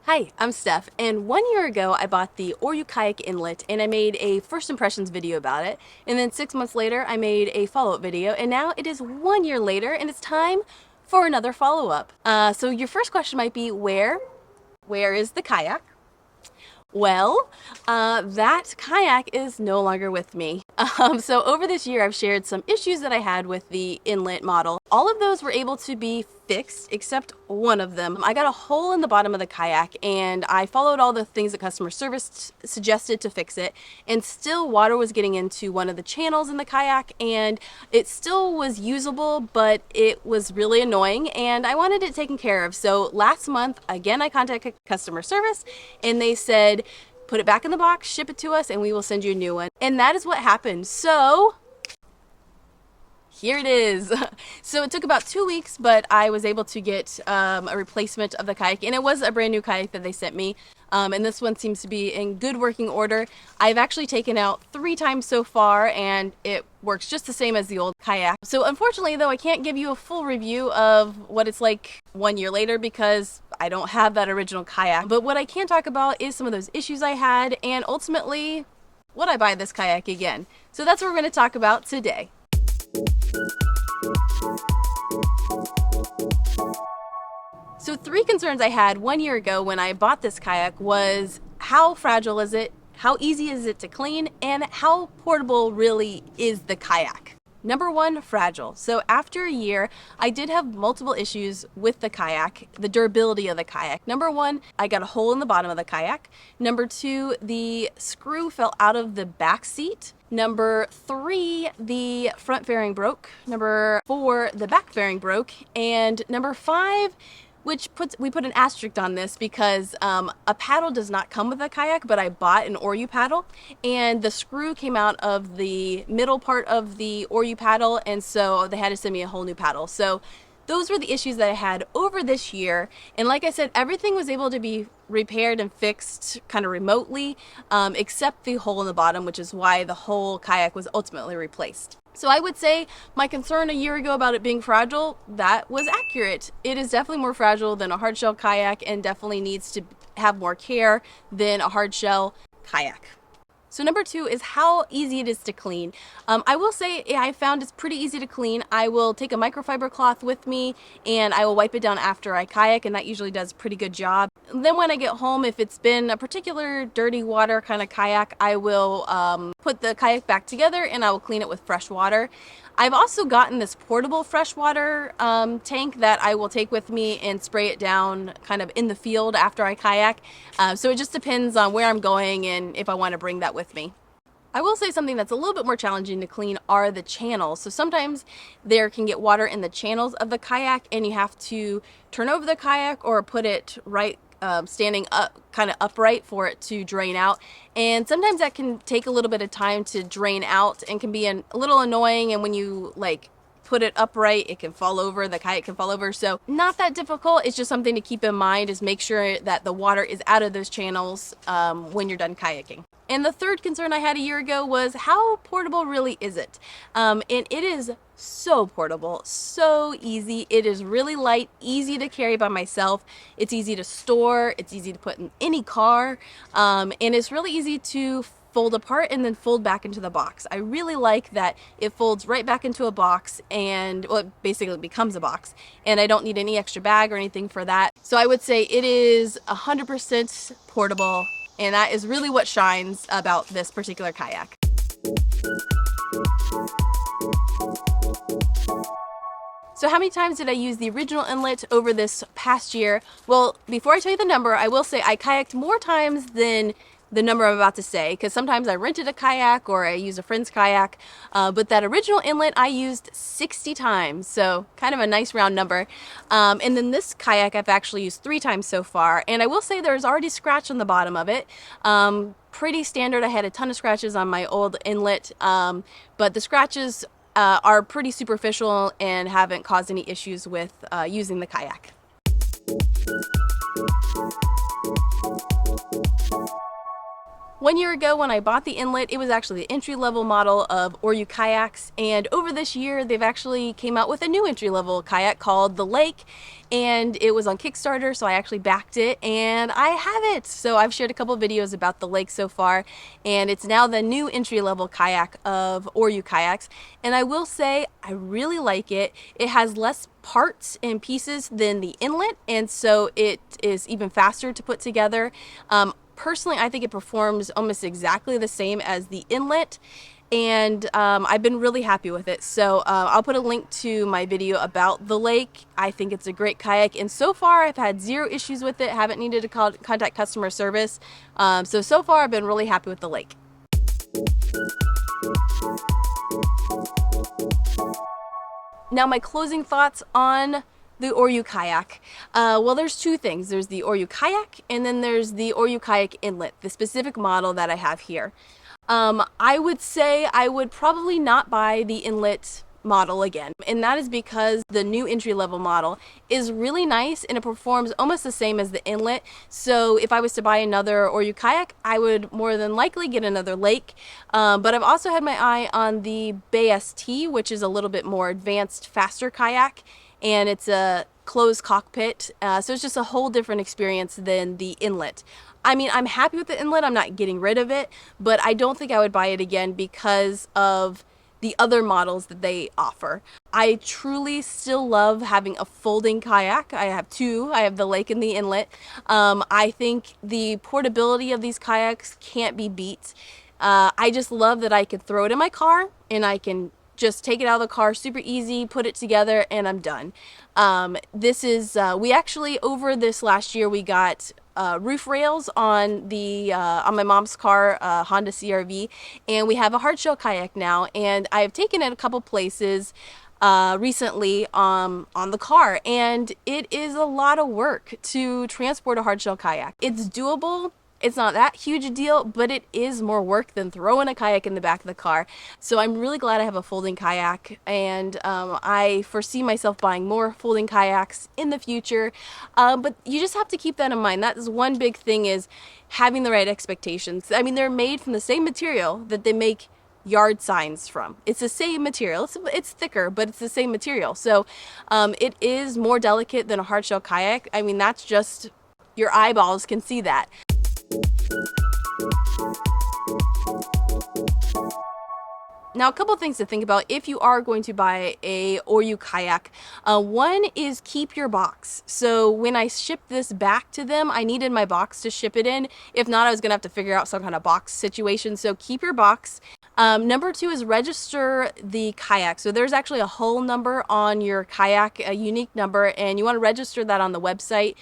Hi, I'm Steph, and 1 year ago I bought the Oru Kayak Inlet and I made a first impressions video about it, and then 6 months later I made a follow-up video, and now it is 1 year later and it's time for another follow-up. So your first question might be, where is the kayak? Well, that kayak is no longer with me. So over this year, I've shared some issues that I had with the inlet model. All of those were able to be fixed, except one of them. I got a hole in the bottom of the kayak, and I followed all the things that customer service suggested to fix it, and still water was getting into one of the channels in the kayak, and it still was usable, but it was really annoying, and I wanted it taken care of. So last month, again, I contacted customer service, and they said, put it back in the box, ship it to us, and we will send you a new one. And that is what happened. So here it is. So it took about 2 weeks, but I was able to get a replacement of the kayak, and it was a brand new kayak that they sent me. And this one seems to be in good working order. I've actually taken out 3 times so far, and it works just the same as the old kayak. So unfortunately though, I can't give you a full review of what it's like 1 year later because I don't have that original kayak. But what I can talk about is some of those issues I had, and ultimately, would I buy this kayak again? So that's what we're going to talk about today. So 3 concerns I had 1 year ago when I bought this kayak was, how fragile is it, how easy is it to clean, and how portable really is the kayak? Number 1, fragile. So after a year, I did have multiple issues with the kayak, the durability of the kayak. Number 1, I got a hole in the bottom of the kayak. Number 2, the screw fell out of the back seat. Number 3, the front fairing broke. Number 4, the back fairing broke. And number 5, we put an asterisk on this because a paddle does not come with a kayak, but I bought an Oru paddle, and the screw came out of the middle part of the Oru paddle, and so they had to send me a whole new paddle. So those were the issues that I had over this year, and like I said, everything was able to be repaired and fixed kind of remotely, except the hole in the bottom, which is why the whole kayak was ultimately replaced. So I would say my concern a year ago about it being fragile, that was accurate. It is definitely more fragile than a hard shell kayak and definitely needs to have more care than a hard shell kayak. So number 2 is how easy it is to clean. I will say I found it's pretty easy to clean. I will take a microfiber cloth with me and I will wipe it down after I kayak, and that usually does a pretty good job. Then when I get home, if it's been a particular dirty water kind of kayak, I will put the kayak back together and I will clean it with fresh water. I've also gotten this portable freshwater tank that I will take with me and spray it down kind of in the field after I kayak. So it just depends on where I'm going and if I want to bring that with me. I will say something that's a little bit more challenging to clean are the channels. So sometimes there can get water in the channels of the kayak and you have to turn over the kayak or put it right standing up, kind of upright for it to drain out, and sometimes that can take a little bit of time to drain out and can be a little annoying, and when you like put it upright, it can fall over, the kayak can fall over. So not that difficult. It's just something to keep in mind, is make sure that the water is out of those channels when you're done kayaking. And the third concern I had a year ago was, how portable really is it? And it is so portable, so easy. It is really light, easy to carry by myself. It's easy to store, it's easy to put in any car, and it's really easy to fold apart and then fold back into the box. I really like that it folds right back into a box, and well, it basically becomes a box, and I don't need any extra bag or anything for that. So I would say it is 100% portable, and that is really what shines about this particular kayak. So how many times did I use the original inlet over this past year? Well, before I tell you the number, I will say I kayaked more times than the number I'm about to say, because sometimes I rented a kayak or I used a friend's kayak, but that original inlet I used 60 times, so kind of a nice round number. And then this kayak I've actually used 3 times so far, and I will say there's already scratch on the bottom of it. Pretty standard. I had a ton of scratches on my old inlet, but the scratches are pretty superficial and haven't caused any issues with using the kayak. 1 year ago when I bought the inlet, it was actually the entry-level model of Oru Kayaks, and over this year they've actually came out with a new entry-level kayak called the Lake, and it was on Kickstarter, so I actually backed it and I have it. So I've shared a couple videos about the Lake so far, and it's now the new entry-level kayak of Oru Kayaks, and I will say I really like it. It has less parts and pieces than the inlet, and so it is even faster to put together. Personally, I think it performs almost exactly the same as the inlet, and I've been really happy with it. So I'll put a link to my video about the Lake. I think it's a great kayak, and so far I've had zero issues with it, haven't needed to contact customer service. So far I've been really happy with the Lake. Now my closing thoughts on the Oru Kayak. Well, there's two things. There's the Oru Kayak, and then there's the Oru Kayak Inlet, the specific model that I have here. I would say I would probably not buy the inlet model again, and that is because the new entry-level model is really nice and it performs almost the same as the inlet. So if I was to buy another Oru Kayak, I would more than likely get another Lake. But I've also had my eye on the Bay ST, which is a little bit more advanced, faster kayak, and it's a closed cockpit, so it's just a whole different experience than the inlet. I mean, I'm happy with the inlet, I'm not getting rid of it, but I don't think I would buy it again because of the other models that they offer. I truly still love having a folding kayak. I have two. I have the Lake and the inlet. I think the portability of these kayaks can't be beat. I just love that I can throw it in my car and I can just take it out of the car super easy, put it together, and I'm done. This is, we actually, over this last year, we got roof rails on the on my mom's car, Honda CRV, and we have a hardshell kayak now, and I've taken it a couple places recently on the car, and it is a lot of work to transport a hardshell kayak. It's doable. It's not that huge a deal, but it is more work than throwing a kayak in the back of the car. So I'm really glad I have a folding kayak, and I foresee myself buying more folding kayaks in the future. But you just have to keep that in mind. That is one big thing, is having the right expectations. I mean, they're made from the same material that they make yard signs from. It's the same material. It's thicker, but it's the same material. So it is more delicate than a hardshell kayak. I mean, that's just, your eyeballs can see that. Now, a couple things to think about if you are going to buy a Oru Kayak. One is keep your box. So when I shipped this back to them, I needed my box to ship it in. If not, I was going to have to figure out some kind of box situation. So keep your box. Number two is register the kayak. So there's actually a hull number on your kayak, a unique number, and you want to register that on the website.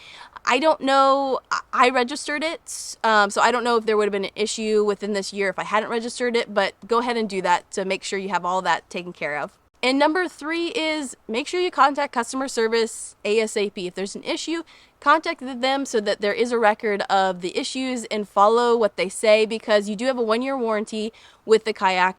I don't know, I registered it, so I don't know if there would have been an issue within this year if I hadn't registered it, but go ahead and do that to make sure you have all that taken care of. And number three is make sure you contact customer service ASAP. If there's an issue, contact them so that there is a record of the issues and follow what they say, because you do have a 1-year warranty with the kayak.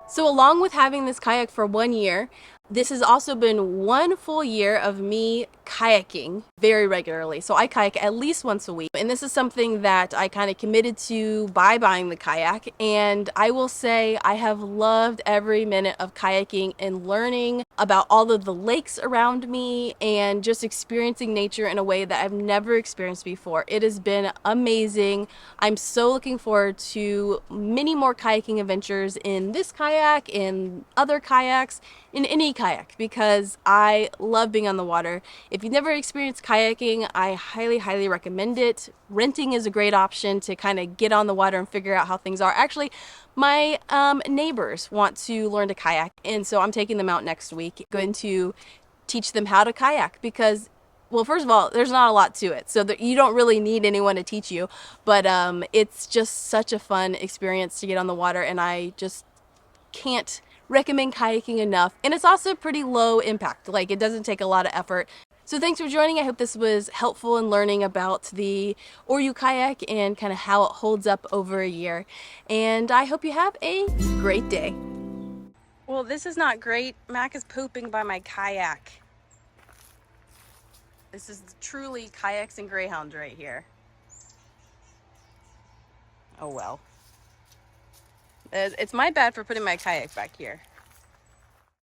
So along with having this kayak for 1 year, this has also been 1 full year of me kayaking very regularly. So I kayak at least once a week. And this is something that I kind of committed to by buying the kayak. And I will say I have loved every minute of kayaking and learning about all of the lakes around me and just experiencing nature in a way that I've never experienced before. It has been amazing. I'm so looking forward to many more kayaking adventures in this kayak, in other kayaks, in any kayak, because I love being on the water. If you've never experienced kayaking, I highly recommend it. Renting is a great option to kind of get on the water and figure out how things are. Actually, my neighbors want to learn to kayak, and so I'm taking them out next week. Going to teach them how to kayak because, well, first of all, there's not a lot to it, so that you don't really need anyone to teach you, but it's just such a fun experience to get on the water, and I just can't recommend kayaking enough. And it's also pretty low impact, like it doesn't take a lot of effort. So thanks for joining. I hope this was helpful in learning about the Oru Kayak and kind of how it holds up over a year. And I hope you have a great day. Well, this is not great. Mac is pooping by my kayak. This is truly kayaks and greyhounds right here. Oh well. It's my bad for putting my kayak back here.